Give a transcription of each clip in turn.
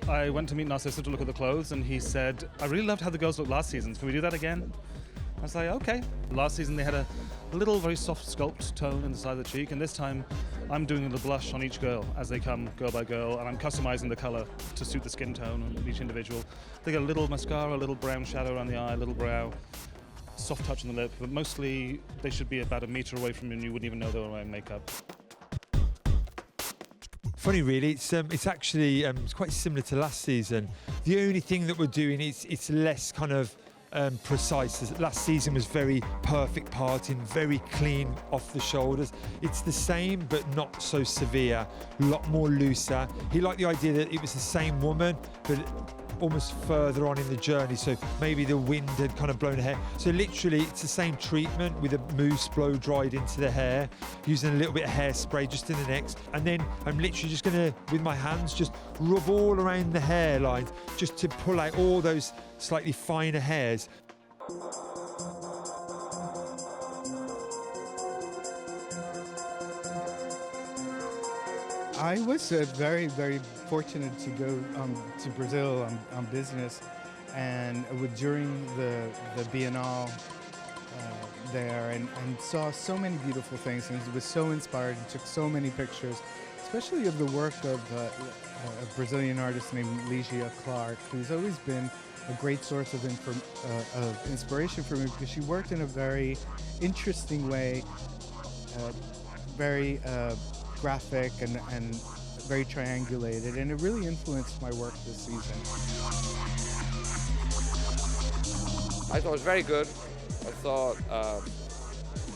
I went to meet Narciso to look at the clothes, and he said, I really loved how the girls looked last season. Can we do that again? I was like, okay. Last season they had a little very soft sculpt tone in the side of the cheek, and this time I'm doing the blush on each girl as they come, girl by girl, and I'm customizing the color to suit the skin tone of each individual. They get a little mascara, a little brown shadow around the eye, a little brow, soft touch on the lip, but mostly they should be about a meter away from you and you wouldn't even know they were wearing makeup. Funny, really. It's actually it's quite similar to last season. The only thing that we're doing is it's less kind of precise. Last season was very perfect parting, very clean off the shoulders. It's the same, but not so severe. A lot more looser. He liked the idea that it was the same woman, but almost further on in the journey, so maybe the wind had kind of blown her hair. So literally it's the same treatment with a mousse blow dried into the hair, using a little bit of hairspray just in the necks, and then I'm literally just gonna, with my hands, just rub all around the hairlines just to pull out all those slightly finer hairs. I was very, very fortunate to go to Brazil on business, and during the Biennial there, and saw so many beautiful things, and was so inspired and took so many pictures, especially of the work of a Brazilian artist named Lygia Clark, who's always been a great source of inspiration for me, because she worked in a very interesting way, very graphic and very triangulated, and it really influenced my work this season. I thought it was very good. I thought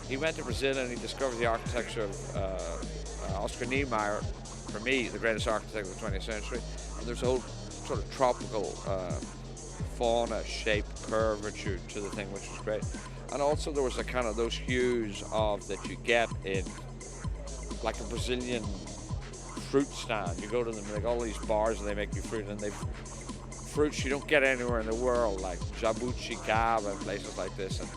he went to Brazil and he discovered the architecture of Oscar Niemeyer, for me, the greatest architect of the 20th century. And there's a whole sort of tropical fauna, shape, curvature to the thing, which was great. And also there was a kind of those hues of that you get in like a Brazilian fruit stand. You go to them, like all these bars, and they make you fruit, and they've fruits you don't get anywhere in the world, like jabuticaba and places like this, and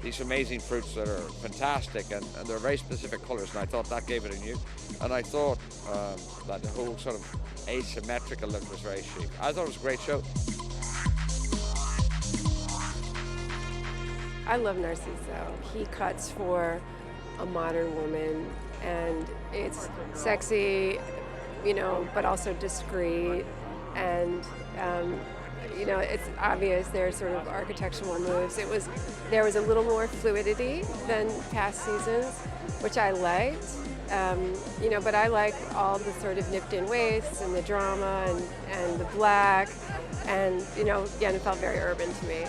these amazing fruits that are fantastic, and they're very specific colors, and I thought that gave it a new. And I thought that the whole sort of asymmetrical look was very chic. I thought it was a great show. I love Narciso. He cuts for a modern woman, and it's sexy, you know, but also discreet, and you know, it's obvious there's sort of architectural moves. There was a little more fluidity than past seasons, which I liked, you know, but I like all the sort of nipped in waists and the drama and the black, and you know, again, it felt very urban to me.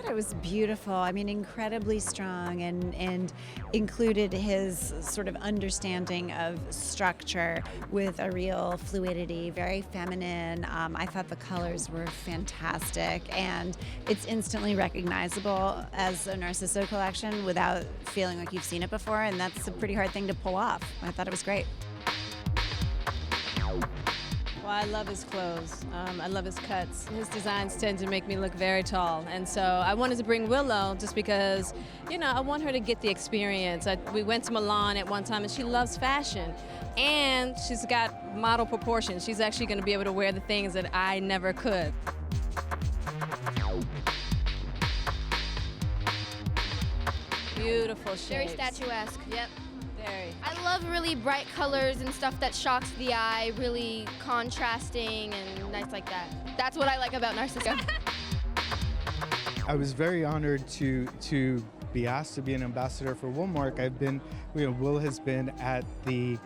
It was beautiful. I mean, incredibly strong, and included his sort of understanding of structure with a real fluidity, very feminine. I thought the colors were fantastic, and it's instantly recognizable as a Narciso collection without feeling like you've seen it before, and that's a pretty hard thing to pull off. I thought it was great. Well, I love his clothes. I love his cuts. His designs tend to make me look very tall. And so I wanted to bring Willow just because, you know, I want her to get the experience. We went to Milan at one time, and she loves fashion. And she's got model proportions. She's actually going to be able to wear the things that I never could. Beautiful shapes. Very statuesque. Yep. Very. I love really bright colors and stuff that shocks the eye, really contrasting and nice like that. That's what I like about Narciso. I was very honored to be asked to be an ambassador for Woolmark. I've been, you know, Will has been at the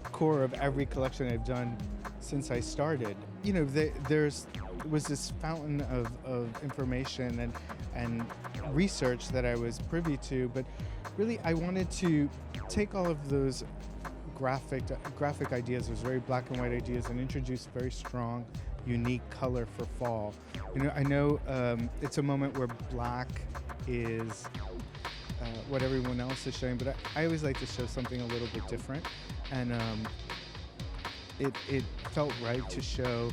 core of every collection I've done since I started. You know, there was this fountain of information and research that I was privy to, but really I wanted to take all of those graphic ideas, those very black and white ideas, and introduce very strong, unique color for fall. You know, I know it's a moment where black is what everyone else is showing, but I always like to show something a little bit different, and it felt right to show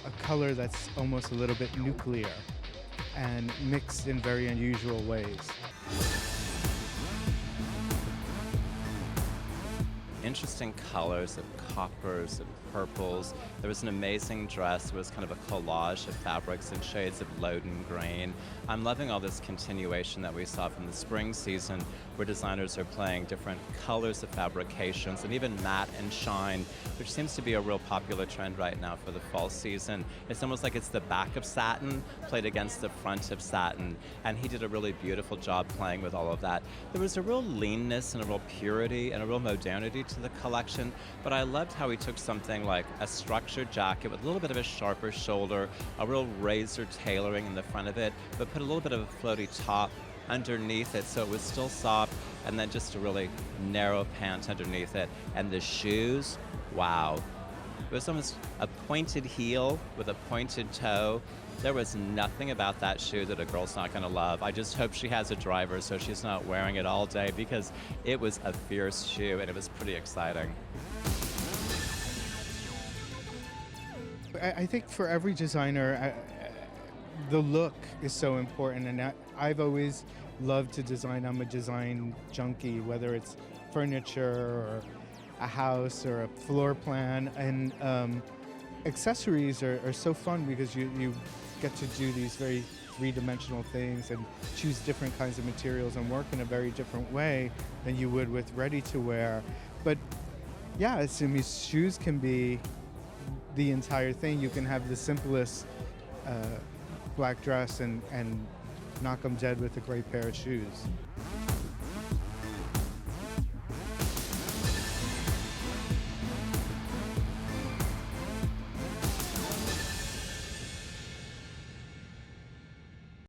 a color that's almost a little bit nuclear. and mixed in very unusual ways. Interesting colors of coppers and purples. There was an amazing dress. It was kind of a collage of fabrics and shades of Loden green. I'm loving all this continuation that we saw from the spring season, where designers are playing different colors of fabrications and even matte and shine, which seems to be a real popular trend right now for the fall season. It's almost like it's the back of satin played against the front of satin, and he did a really beautiful job playing with all of that. There was a real leanness and a real purity and a real modernity to the collection, but I loved how he took something like a structured jacket with a little bit of a sharper shoulder, a real razor tailoring in the front of it, but put a little bit of a floaty top underneath it so it was still soft, and then just a really narrow pant underneath it. And the shoes, wow. It was almost a pointed heel with a pointed toe. There was nothing about that shoe that a girl's not going to love. I just hope she has a driver so she's not wearing it all day, because it was a fierce shoe and it was pretty exciting. I think for every designer, the look is so important, and I've always loved to design. I'm a design junkie, whether it's furniture or a house or a floor plan, and accessories are so fun because you get to do these very three-dimensional things and choose different kinds of materials and work in a very different way than you would with ready-to-wear. But yeah, shoes can be the entire thing. You can have the simplest black dress and knock them dead with a great pair of shoes.